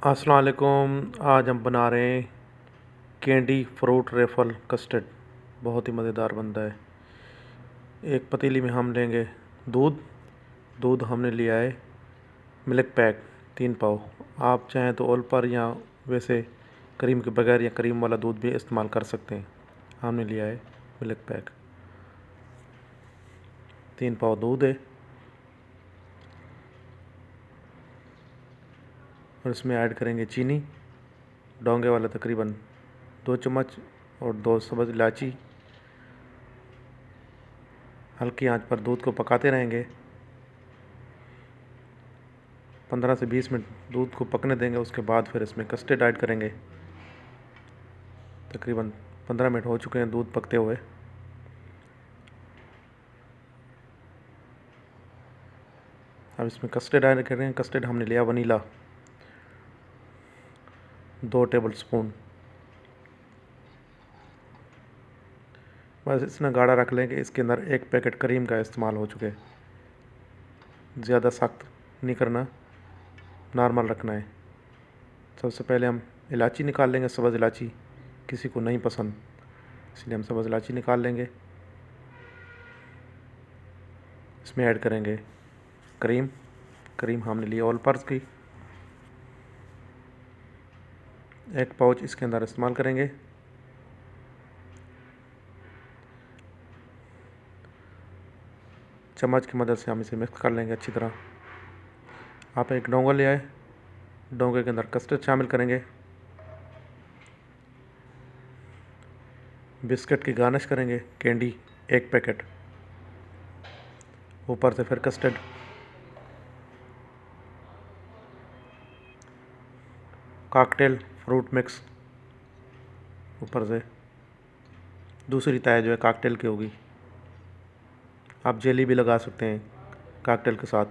अस्सलाम वालेकुम। आज हम बना रहे हैं कैंडी फ्रूट रेफल कस्टर्ड। बहुत ही मज़ेदार बनता है। एक पतीली में हम लेंगे दूध। दूध हमने लिया है मिल्क पैक 3 पाव। आप चाहें तो ऑल पर या वैसे क्रीम के बगैर या क्रीम वाला दूध भी इस्तेमाल कर सकते हैं। हमने लिया है मिल्क पैक 3 पाव दूध है। और इसमें ऐड करेंगे चीनी डोंगे वाला तकरीबन 2 चम्मच और 2 सब्ज़ इलायची। हल्की आंच पर दूध को पकाते रहेंगे। 15 से 20 मिनट दूध को पकने देंगे। उसके बाद फिर इसमें कस्टर्ड ऐड करेंगे। तकरीबन 15 मिनट हो चुके हैं दूध पकते हुए। अब इसमें कस्टर्ड ऐड करेंगे। कस्टर्ड हमने लिया वनीला 2 टेबल स्पून। बस इतना गाढ़ा रख लें कि इसके अंदर 1 पैकेट क्रीम का इस्तेमाल हो चुके। ज़्यादा सख्त नहीं करना, नॉर्मल रखना है। सबसे पहले हम इलायची निकाल लेंगे। सब्ज़ इलायची किसी को नहीं पसंद, इसलिए हम सब्ज़ इलायची निकाल लेंगे। इसमें ऐड करेंगे क्रीम। क्रीम हमने ली ऑल पर्स की 1 पाउच इसके अंदर इस्तेमाल करेंगे। चम्मच की मदद से हम इसे मिक्स कर लेंगे अच्छी तरह। आप एक डोंगा ले आए। डोंगे के अंदर कस्टर्ड शामिल करेंगे। बिस्किट की गार्निश करेंगे। कैंडी 1 पैकेट, ऊपर से फिर कस्टर्ड। कॉकटेल फ्रूट मिक्स ऊपर से। दूसरी तय जो है कॉकटेल की होगी। आप जेली भी लगा सकते हैं कॉकटेल के साथ।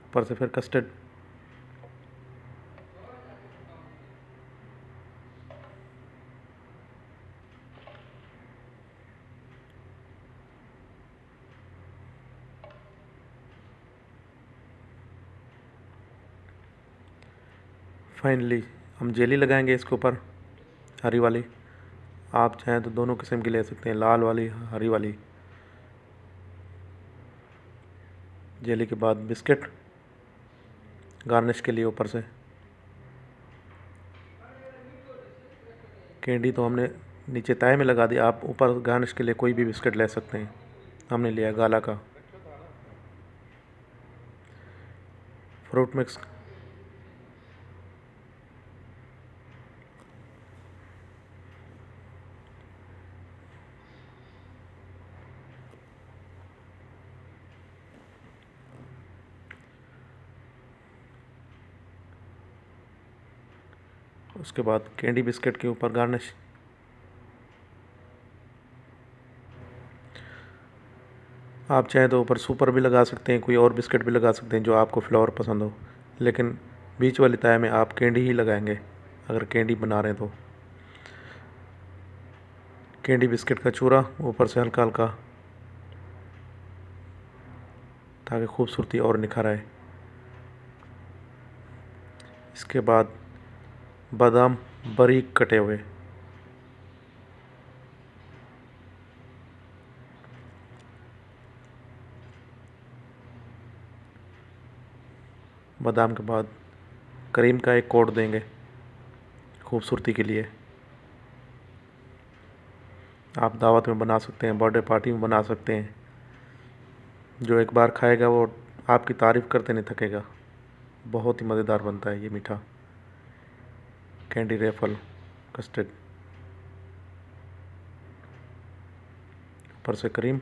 ऊपर से फिर कस्टर्ड। फाइनली हम जेली लगाएंगे इसके ऊपर, हरी वाली। आप चाहें तो दोनों किस्म की ले सकते हैं, लाल वाली हरी वाली। जेली के बाद बिस्किट गार्निश के लिए ऊपर से। कैंडी तो हमने नीचे तय में लगा दी। आप ऊपर गार्निश के लिए कोई भी बिस्किट ले सकते हैं। हमने लिया गाला का फ्रूट मिक्स। उसके बाद कैंडी बिस्किट के ऊपर गार्निश। आप चाहें तो ऊपर सुपर भी लगा सकते हैं, कोई और बिस्किट भी लगा सकते हैं जो आपको फ्लेवर पसंद हो। लेकिन बीच वाली तय में आप कैंडी ही लगाएंगे अगर कैंडी बना रहे हैं तो। कैंडी बिस्किट का चूरा ऊपर से हल्का हल्का, ताकि खूबसूरती और निखर आए। इसके बाद बादाम बारीक कटे हुए। बादाम के बाद क्रीम का एक कोट देंगे खूबसूरती के लिए। आप दावत में बना सकते हैं, बर्थडे पार्टी में बना सकते हैं। जो एक बार खाएगा वो आपकी तारीफ़ करते नहीं थकेगा। बहुत ही मज़ेदार बनता है ये मीठा कैंडी रेफल कस्टर्ड। ऊपर से क्रीम।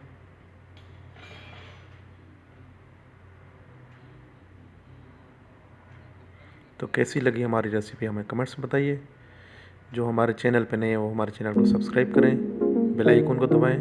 तो कैसी लगी हमारी रेसिपी हमें कमेंट्स में बताइए। जो हमारे चैनल पे नए हैं वो हमारे चैनल को सब्सक्राइब करें, बेल आइकन को दबाएं